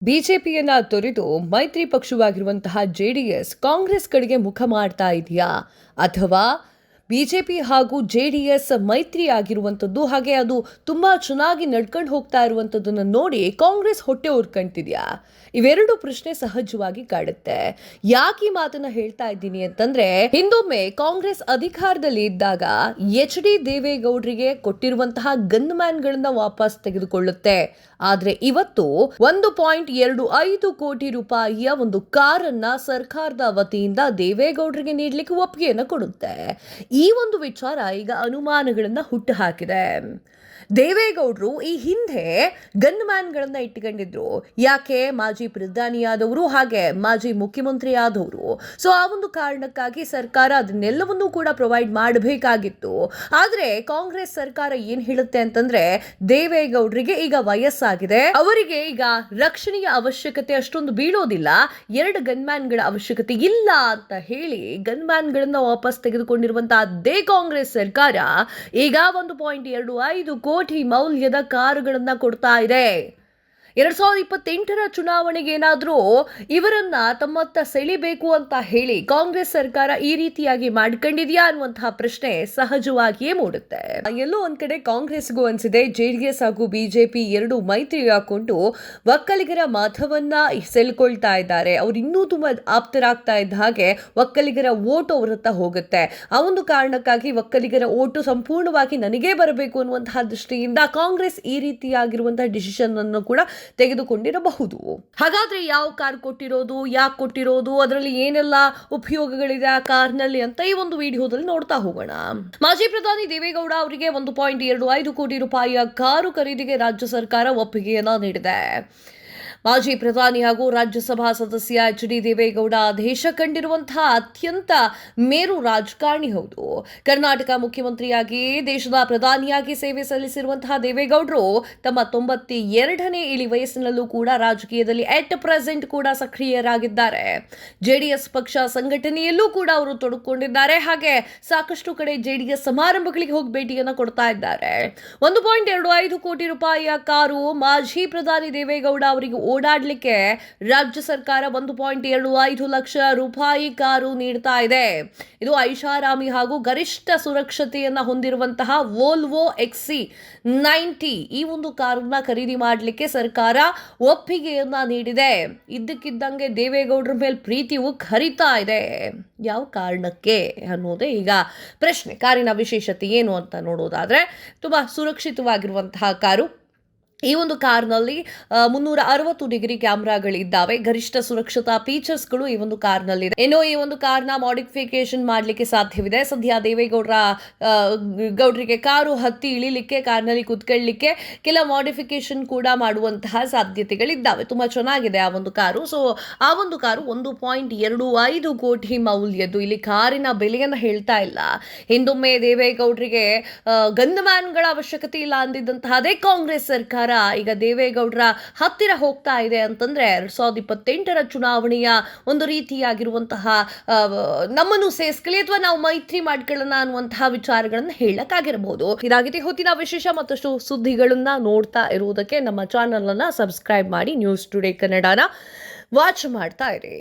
ಬಿಜೆಪಿಯನ್ನ ತೊರೆದು ಮೈತ್ರಿ ಪಕ್ಷವಾಗಿರುವಂತಹ ಜೆಡಿಎಸ್ ಕಾಂಗ್ರೆಸ್ ಕಡೆಗೆ ಮುಖ ಮಾಡ್ತಾ ಇದೆಯಾ ಅಥವಾ ಬಿಜೆಪಿ ಹಾಗೂ ಜೆಡಿಎಸ್ ಮೈತ್ರಿ ಆಗಿರುವಂಥದ್ದು, ಹಾಗೆ ಅದು ತುಂಬಾ ಚೆನ್ನಾಗಿ ನಡ್ಕೊಂಡು ಹೋಗ್ತಾ ಇರುವಂಥದ್ದನ್ನು ನೋಡಿ ಕಾಂಗ್ರೆಸ್ ಹೊಟ್ಟೆ ಉರ್ಕೊಂತಿದ್ಯಾ? ಇವೆರಡು ಪ್ರಶ್ನೆ ಸಹಜವಾಗಿ ಕಾಡುತ್ತೆ. ಯಾಕೆ ಈ ಮಾತನ್ನ ಹೇಳ್ತಾ ಇದ್ದೀನಿ ಅಂತಂದ್ರೆ, ಹಿಂದೊಮ್ಮೆ ಕಾಂಗ್ರೆಸ್ ಅಧಿಕಾರದಲ್ಲಿ ಇದ್ದಾಗ HD ದೇವೇಗೌಡರಿಗೆ ಕೊಟ್ಟಿರುವಂತಹ ಗನ್ ಮ್ಯಾನ್ ಗಳನ್ನ ವಾಪಸ್ ತೆಗೆದುಕೊಳ್ಳುತ್ತೆ. ಆದ್ರೆ ಇವತ್ತು 1.25 ಕೋಟಿ ರೂಪಾಯಿಯ ಒಂದು ಕಾರನ್ನ ಸರ್ಕಾರದ ವತಿಯಿಂದ ದೇವೇಗೌಡರಿಗೆ ನೀಡಲಿಕ್ಕೆ ಒಪ್ಪಿಗೆಯನ್ನು ಕೊಡುತ್ತೆ. ಈ ಒಂದು ವಿಚಾರ ಈಗ ಅನುಮಾನಗಳನ್ನ ಹುಟ್ಟು ಹಾಕಿದೆ. ದೇವೇಗೌಡರು ಈ ಹಿಂದೆ ಗನ್ ಮ್ಯಾನ್ಗಳನ್ನ ಇಟ್ಟುಕೊಂಡಿದ್ರು. ಯಾಕೆ? ಮಾಜಿ ಪ್ರಧಾನಿಯಾದವರು ಹಾಗೆ ಮಾಜಿ ಮುಖ್ಯಮಂತ್ರಿ ಆದವರು. ಸೊ ಆ ಒಂದು ಕಾರಣಕ್ಕಾಗಿ ಸರ್ಕಾರ ಅದನ್ನೆಲ್ಲವನ್ನೂ ಕೂಡ ಪ್ರೊವೈಡ್ ಮಾಡಬೇಕಾಗಿತ್ತು. ಆದ್ರೆ ಕಾಂಗ್ರೆಸ್ ಸರ್ಕಾರ ಏನ್ ಹೇಳುತ್ತೆ ಅಂತಂದ್ರೆ, ದೇವೇಗೌಡರಿಗೆ ಈಗ ವಯಸ್ಸಾಗಿದೆ, ಅವರಿಗೆ ಈಗ ರಕ್ಷಣೆಯ ಅವಶ್ಯಕತೆ ಅಷ್ಟೊಂದು ಬೀಳೋದಿಲ್ಲ, 2 ಗನ್ ಮ್ಯಾನ್ಗಳ ಅವಶ್ಯಕತೆ ಇಲ್ಲ ಅಂತ ಹೇಳಿ ಗನ್ ಮ್ಯಾನ್ಗಳನ್ನ ವಾಪಸ್ ತೆಗೆದುಕೊಂಡಿರುವಂತಹ ಅದೇ ಕಾಂಗ್ರೆಸ್ ಸರ್ಕಾರ ಈಗ 1.25 ಕೋಟಿ ಮೌಲ್ಯದ ಕಾರುಗಳನ್ನ ಕೊಡ್ತಾ ಇದೆ. 2028ರ ಚುನಾವಣೆಗೆ ಏನಾದರೂ ಇವರನ್ನ ತಮ್ಮತ್ತ ಸೆಳಿಬೇಕು ಅಂತ ಹೇಳಿ ಕಾಂಗ್ರೆಸ್ ಸರ್ಕಾರ ಈ ರೀತಿಯಾಗಿ ಮಾಡ್ಕೊಂಡಿದ್ಯಾ ಅನ್ನುವಂತಹ ಪ್ರಶ್ನೆ ಸಹಜವಾಗಿಯೇ ಮೂಡುತ್ತೆ. ಎಲ್ಲೋ ಒಂದ್ ಕಡೆ ಕಾಂಗ್ರೆಸ್ಗೂ ಅನ್ಸಿದೆ, ಜೆಡಿಎಸ್ ಹಾಗೂ ಬಿಜೆಪಿ ಎರಡು ಮೈತ್ರಿ ಹಾಕೊಂಡು ಒಕ್ಕಲಿಗರ ಮತವನ್ನ ಸೆಳ್ಕೊಳ್ತಾ ಇದ್ದಾರೆ, ಅವ್ರು ಇನ್ನೂ ತುಂಬಾ ಆಪ್ತರಾಗ್ತಾ ಇದ್ದ ಹಾಗೆ ಒಕ್ಕಲಿಗರ ಓಟು ಅವರತ್ತ ಹೋಗುತ್ತೆ. ಆ ಒಂದು ಕಾರಣಕ್ಕಾಗಿ ಒಕ್ಕಲಿಗರ ಓಟು ಸಂಪೂರ್ಣವಾಗಿ ನನಗೇ ಬರಬೇಕು ಅನ್ನುವಂತಹ ದೃಷ್ಟಿಯಿಂದ ಕಾಂಗ್ರೆಸ್ ಈ ರೀತಿಯಾಗಿರುವಂತಹ ಡಿಸಿಷನ್ ಅನ್ನು ಕೂಡ ತೆಗೆದುಕೊಂಡಿರಬಹುದು. ಹಾಗಾದ್ರೆ ಯಾವ ಕಾರ್ ಕೊಟ್ಟಿರೋದು, ಯಾಕೆ ಕೊಟ್ಟಿರೋದು, ಅದರಲ್ಲಿ ಏನೆಲ್ಲ ಉಪಯೋಗಗಳಿದೆ ಆ ಕಾರ್ನಲ್ಲಿ ಅಂತ ಈ ಒಂದು ವಿಡಿಯೋದಲ್ಲಿ ನೋಡ್ತಾ ಹೋಗೋಣ. ಮಾಜಿ ಪ್ರಧಾನಿ ದೇವೇಗೌಡ ಅವರಿಗೆ 1.25 ಕೋಟಿ ರೂಪಾಯಿಯ ಕಾರು ಖರೀದಿಗೆ ರಾಜ್ಯ ಸರ್ಕಾರ ಒಪ್ಪಿಗೆಯನ್ನ ನೀಡಿದೆ. ಮಾಜಿ ಪ್ರಧಾನಿ ಹಾಗೂ ರಾಜ್ಯಸಭಾ ಸದಸ್ಯ HD ದೇವೇಗೌಡ ದೇಶ ಕಂಡಿರುವಂತಹ ಅತ್ಯಂತ ಮೇರು ರಾಜಕಾರಣಿ ಹೌದು. ಕರ್ನಾಟಕ ಮುಖ್ಯಮಂತ್ರಿಯಾಗಿ ದೇಶದ ಪ್ರಧಾನಿಯಾಗಿ ಸೇವೆ ಸಲ್ಲಿಸಿರುವಂತಹ ದೇವೇಗೌಡರು ತಮ್ಮ 92ನೇ ಇಳಿ ವಯಸ್ಸಿನಲ್ಲೂ ಕೂಡ ರಾಜಕೀಯದಲ್ಲಿ ಎಟ್ ಪ್ರೆಸೆಂಟ್ ಕೂಡ ಸಕ್ರಿಯರಾಗಿದ್ದಾರೆ. JDS ಪಕ್ಷ ಸಂಘಟನೆಯಲ್ಲೂ ಕೂಡ ಅವರು ತೊಡಕೊಂಡಿದ್ದಾರೆ. ಹಾಗೆ ಸಾಕಷ್ಟು ಕಡೆ JDS ಸಮಾರಂಭಗಳಿಗೆ ಹೋಗಿ ಭೇಟಿಯನ್ನು ಕೊಡ್ತಾ ಇದ್ದಾರೆ. 1.25 ಕೋಟಿ ರೂಪಾಯಿಯ ಕಾರು ಮಾಜಿ ಪ್ರಧಾನಿ ದೇವೇಗೌಡ ಅವರಿಗೆ ಓಡಾಡ್ಲಿಕ್ಕೆ ರಾಜ್ಯ ಸರ್ಕಾರ 1.25 ಲಕ್ಷ ರೂಪಾಯಿ ಕಾರು ನೀಡ್ತಾ ಇದೆ. ಇದು ಐಷಾರಾಮಿ ಹಾಗೂ ಗರಿಷ್ಠ ಸುರಕ್ಷತೆಯನ್ನ ಹೊಂದಿರುವಂತಹ ವೋಲ್ವೋ XC90 ಈ ಒಂದು ಕಾರನ್ನ ಖರೀದಿ ಮಾಡಲಿಕ್ಕೆ ಸರ್ಕಾರ ಒಪ್ಪಿಗೆಯನ್ನ ನೀಡಿದೆ. ಇದ್ದಕ್ಕಿದ್ದಂಗೆ ದೇವೇಗೌಡರ ಮೇಲೆ ಪ್ರೀತಿಯು ಹರಿತಾ ಇದೆ. ಯಾವ ಕಾರಣಕ್ಕೆ ಅನ್ನೋದೇ ಈಗ ಪ್ರಶ್ನೆ. ಕಾರಿನ ವಿಶೇಷತೆ ಏನು ಅಂತ ನೋಡೋದಾದ್ರೆ, ತುಂಬಾ ಸುರಕ್ಷಿತವಾಗಿರುವಂತಹ ಕಾರು. ಈ ಒಂದು ಕಾರ್ನಲ್ಲಿ 360 ಡಿಗ್ರಿ ಕ್ಯಾಮ್ರಾಗಳಿದ್ದಾವೆ. ಗರಿಷ್ಠ ಸುರಕ್ಷತಾ ಫೀಚರ್ಸ್ಗಳು ಈ ಒಂದು ಕಾರ್ನಲ್ಲಿದೆ. ಇನ್ನು ಈ ಒಂದು ಕಾರ್ನ ಮಾಡಿಫಿಕೇಶನ್ ಮಾಡಲಿಕ್ಕೆ ಸಾಧ್ಯವಿದೆ. ಸದ್ಯ ದೇವೇಗೌಡರಿಗೆ ಕಾರು ಹತ್ತಿ ಇಳಿಲಿಕ್ಕೆ, ಕಾರ್ನಲ್ಲಿ ಕುತ್ಕೊಳ್ಳಿಕ್ಕೆ ಕೆಲ ಮಾಡಿಫಿಕೇಶನ್ ಕೂಡ ಮಾಡುವಂತಹ ಸಾಧ್ಯತೆಗಳಿದ್ದಾವೆ. ತುಂಬಾ ಚೆನ್ನಾಗಿದೆ ಆ ಒಂದು ಕಾರು. ಸೊ ಆ ಒಂದು ಕಾರು 1.25 ಕೋಟಿ ಮೌಲ್ಯದ್ದು. ಇಲ್ಲಿ ಕಾರಿನ ಬೆಲೆಯನ್ನು ಹೇಳ್ತಾ ಇಲ್ಲ. ಹಿಂದೊಮ್ಮೆ ದೇವೇಗೌಡರಿಗೆ ಗನ್ ಮ್ಯಾನ್ಗಳ ಅವಶ್ಯಕತೆ ಇಲ್ಲ ಅಂದಿದ್ದಂತಹ ಅದೇ ಕಾಂಗ್ರೆಸ್ ಸರ್ಕಾರ ಈಗ ದೇವೇಗೌಡರ ಹತ್ತಿರ ಹೋಗ್ತಾ ಇದೆ ಅಂತಂದ್ರೆ 2028ರ ಚುನಾವಣೆಯ ಒಂದು ರೀತಿಯಾಗಿರುವಂತಹ ನಮ್ಮನ್ನು ಸೇರಿಸ್ಕೊಳ್ಳಿ ಅಥವಾ ನಾವು ಮೈತ್ರಿ ಮಾಡ್ಕೊಳ್ಳೋಣ ಅನ್ನುವಂತಹ ವಿಚಾರಗಳನ್ನ ಹೇಳಕ್ಕಾಗಿರಬಹುದು. ಇದಾಗಿದೆ ಹೊತ್ತಿನ ವಿಶೇಷ. ಮತ್ತಷ್ಟು ಸುದ್ದಿಗಳನ್ನ ನೋಡ್ತಾ ಇರುವುದಕ್ಕೆ ನಮ್ಮ ಚಾನೆಲ್ ಅನ್ನ ಸಬ್ಸ್ಕ್ರೈಬ್ ಮಾಡಿ, ನ್ಯೂಸ್ ಟುಡೇ ಕನ್ನಡನ ವಾಚ್ ಮಾಡ್ತಾ ಇರಿ.